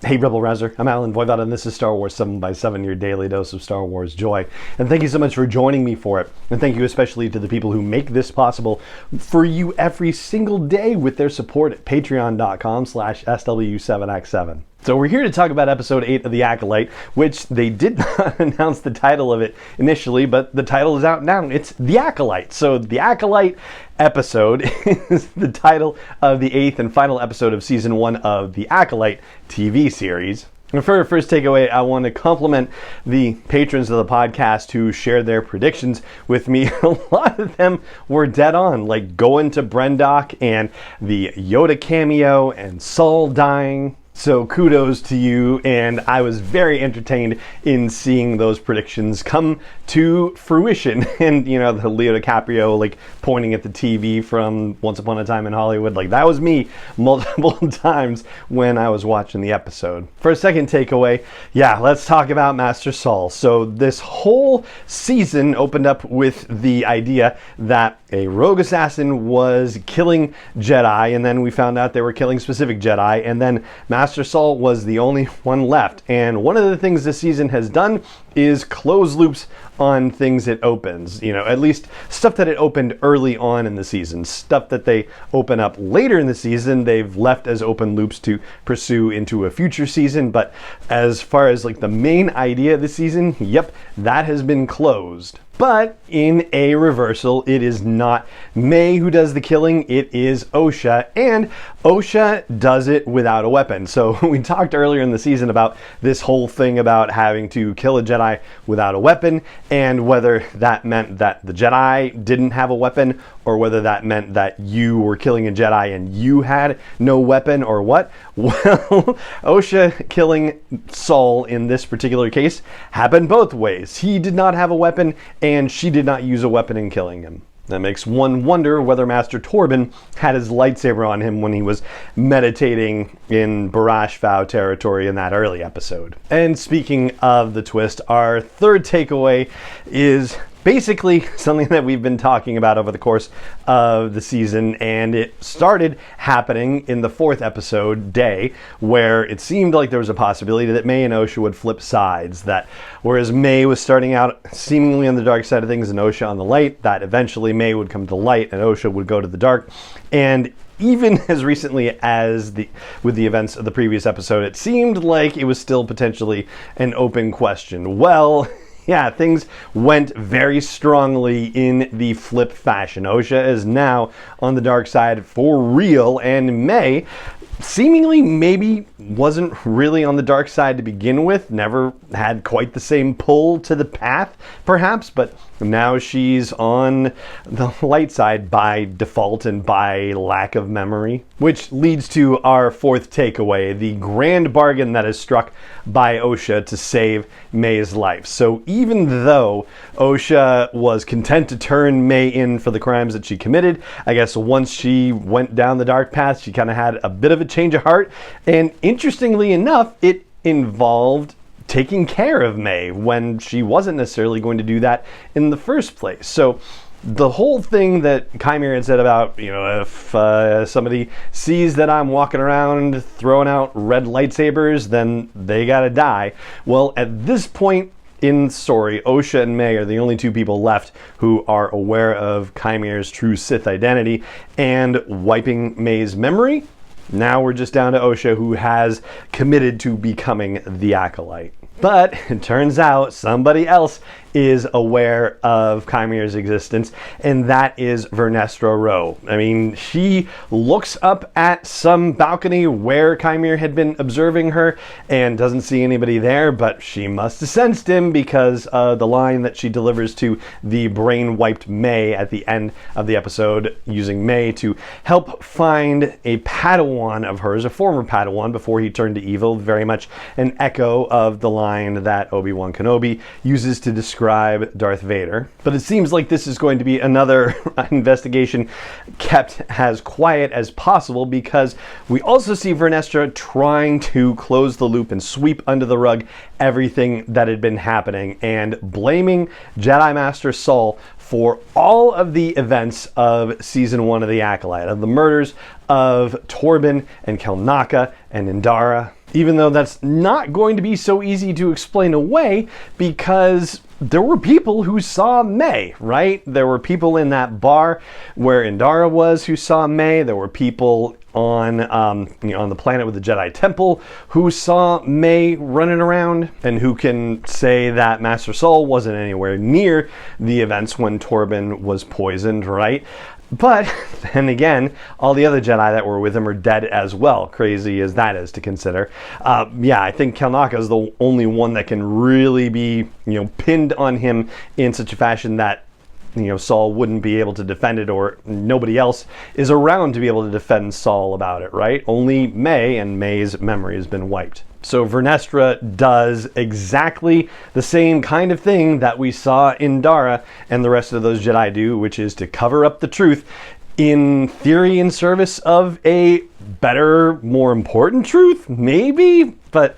Hey Rebel Rouser, I'm Alan Voivod and this is Star Wars 7 by 7, your daily dose of Star Wars joy. And thank you so much for joining me for it. And thank you especially to the people who make this possible for you every single day with their support at patreon.com/SW7X7. So we're here to talk about episode 8 of The Acolyte, which they did not announce the title of it initially, but the title is out now. It's The Acolyte. So The Acolyte episode is the title of the 8th and final episode of season 1 of The Acolyte TV series. And for our first takeaway, I want to compliment the patrons of the podcast who shared their predictions with me. A lot of them were dead on, like going to Brendok and the Yoda cameo and Saul dying. So kudos to you, and I was very entertained in seeing those predictions come to fruition. And you know, the Leo DiCaprio like pointing at the TV from Once Upon a Time in Hollywood, like that was me multiple times when I was watching the episode. For a second takeaway, yeah, let's talk about Master Saul. So this whole season opened up with the idea that a rogue assassin was killing Jedi, and then we found out they were killing specific Jedi, and then Master Saul was the only one left. And one of the things this season has done is close loops on things it opens. You know, at least stuff that it opened early on in the season. Stuff that they open up later in the season, they've left as open loops to pursue into a future season. But as far as like the main idea of the season, yep, that has been closed. But in a reversal, it is not May who does the killing, it is Osha, and Osha does it without a weapon. So we talked earlier in the season about this whole thing about having to kill a Jedi without a weapon, and whether that meant that the Jedi didn't have a weapon, or whether that meant that you were killing a Jedi and you had no weapon, or what. Well, Osha killing Saul in this particular case happened both ways. He did not have a weapon, and she did not use a weapon in killing him. That makes one wonder whether Master Torben had his lightsaber on him when he was meditating in Barash Vow territory in that early episode. And speaking of the twist, our third takeaway is basically something that we've been talking about over the course of the season, and it started happening in the 4th episode, Day, where it seemed like there was a possibility that May and Osha would flip sides, that whereas May was starting out seemingly on the dark side of things and Osha on the light, that eventually May would come to the light and Osha would go to the dark. And even as recently as with the events of the previous episode, it seemed like it was still potentially an open question. Well, yeah, things went very strongly in the flip fashion. Osha is now on the dark side for real, and May seemingly maybe wasn't really on the dark side to begin with, never had quite the same pull to the path, perhaps, but now she's on the light side by default and by lack of memory. Which leads to our 4th takeaway, the grand bargain that is struck by Osha to save May's life. So even though Osha was content to turn May in for the crimes that she committed, I guess once she went down the dark path, she kind of had a bit of a change of heart. And interestingly enough, it involved taking care of May when she wasn't necessarily going to do that in the first place. So the whole thing that Chimera had said about, you know, if somebody sees that I'm walking around throwing out red lightsabers, then they gotta die. Well, at this point in the story, Osha and May are the only 2 people left who are aware of Chimera's true Sith identity, and wiping May's memory, now we're just down to Osha, who has committed to becoming the Acolyte. But it turns out somebody else is aware of Chimera's existence, and that is Vernestra Rwoh. I mean, she looks up at some balcony where Chimera had been observing her and doesn't see anybody there, but she must have sensed him because of the line that she delivers to the brain-wiped May at the end of the episode, using May to help find a Padawan of hers, a former Padawan before he turned to evil, very much an echo of the line that Obi-Wan Kenobi uses to describe Darth Vader. But it seems like this is going to be another investigation kept as quiet as possible, because we also see Vernestra trying to close the loop and sweep under the rug everything that had been happening, and blaming Jedi Master Saul for all of the events of season 1 of The Acolyte, of the murders of Torben and Kelnaka and Indara. even though that's not going to be so easy to explain away, because there were people who saw May, right? There were people in that bar where Indara was who saw May. There were people on the planet with the Jedi Temple who saw May running around, and who can say that Master Saul wasn't anywhere near the events when Torben was poisoned, right? But then again, all the other Jedi that were with him are dead as well, crazy as that is to consider. I think Kelnaka is the only one that can really be, pinned on him in such a fashion that, Saul wouldn't be able to defend it, or nobody else is around to be able to defend Saul about it, right? Only May, and May's memory has been wiped. So Vernestra does exactly the same kind of thing that we saw Indara and the rest of those Jedi do, which is to cover up the truth, in theory in service of a better, more important truth, maybe? But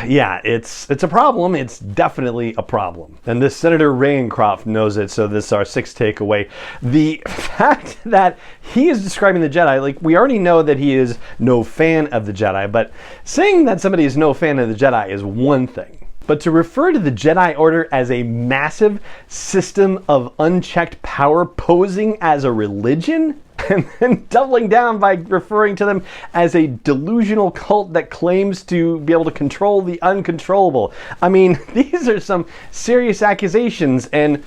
yeah, it's a problem. It's definitely a problem. And this Senator Rayencroft knows it, so this is our sixth takeaway. The fact that he is describing the Jedi, we already know that he is no fan of the Jedi, but saying that somebody is no fan of the Jedi is one thing. But to refer to the Jedi Order as a massive system of unchecked power posing as a religion, and then doubling down by referring to them as a delusional cult that claims to be able to control the uncontrollable. I mean, these are some serious accusations, and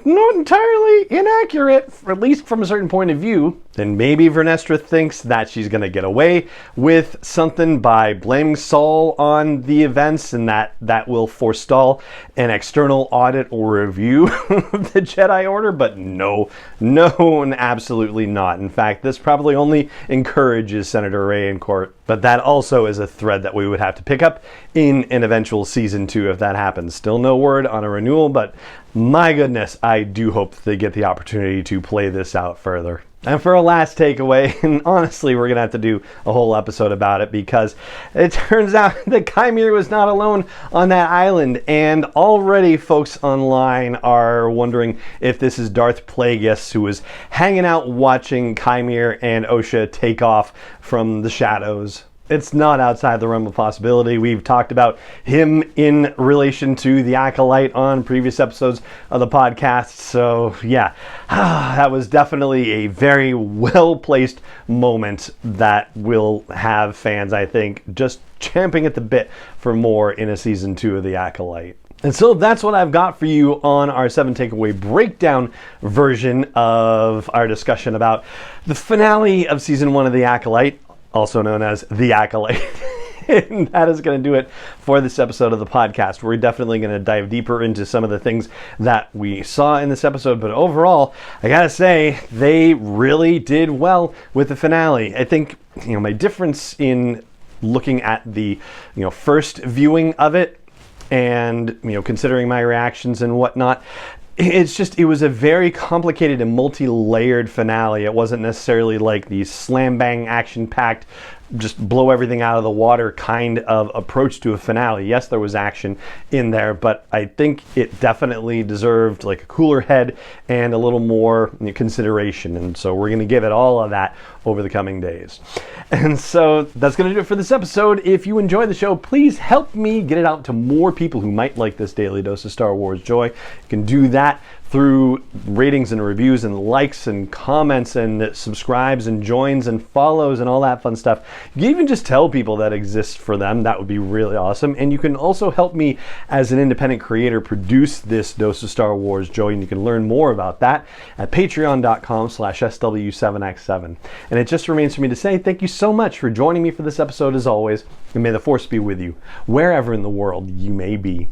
not entirely inaccurate, at least from a certain point of view. Then maybe Vernestra thinks that she's going to get away with something by blaming Saul on the events, and that will forestall an external audit or review of the Jedi Order. But no, and absolutely not. In fact, this probably only encourages Senator Rayencourt. But that also is a thread that we would have to pick up in an eventual season 2 if that happens. Still no word on a renewal, but my goodness, I do hope they get the opportunity to play this out further. And for our last takeaway, and honestly, we're going to have to do a whole episode about it, because it turns out that Chimere was not alone on that island, and already folks online are wondering if this is Darth Plagueis, who was hanging out watching Chimere and Osha take off from the shadows. It's not outside the realm of possibility. We've talked about him in relation to the Acolyte on previous episodes of the podcast. So yeah, that was definitely a very well-placed moment that will have fans, I think, just champing at the bit for more in a season 2 of the Acolyte. And so that's what I've got for you on our 7 takeaway breakdown version of our discussion about the finale of season 1 of the Acolyte, also known as The Acolyte. And that is going to do it for this episode of the podcast. We're definitely going to dive deeper into some of the things that we saw in this episode, but overall, I gotta say, they really did well with the finale. I think, my difference in looking at the, first viewing of it, and, considering my reactions and whatnot, it was a very complicated and multi-layered finale. It wasn't necessarily like the slam bang action packed, just blow everything out of the water kind of approach to a finale. Yes, there was action in there, but I think it definitely deserved a cooler head and a little more consideration. And so we're going to give it all of that over the coming days. And so that's going to do it for this episode. If you enjoy the show, please help me get it out to more people who might like this daily dose of Star Wars joy. You can do that through ratings and reviews and likes and comments and subscribes and joins and follows and all that fun stuff. You can even just tell people that exists for them. That would be really awesome. And you can also help me as an independent creator produce this dose of Star Wars joy, and you can learn more about that at patreon.com/SW7X7. And it just remains for me to say thank you so much for joining me for this episode as always, and may the Force be with you wherever in the world you may be.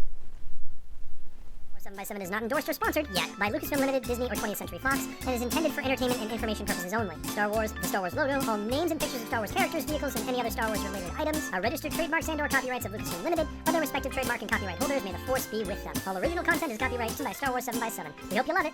7x7 is not endorsed or sponsored yet by Lucasfilm Limited, Disney, or 20th Century Fox, and is intended for entertainment and information purposes only. Star Wars, the Star Wars logo, all names and pictures of Star Wars characters, vehicles, and any other Star Wars related items are registered trademarks and/or copyrights of Lucasfilm Limited, or their respective trademark and copyright holders. May the Force be with them. All original content is copyright by Star Wars 7x7. We hope you love it.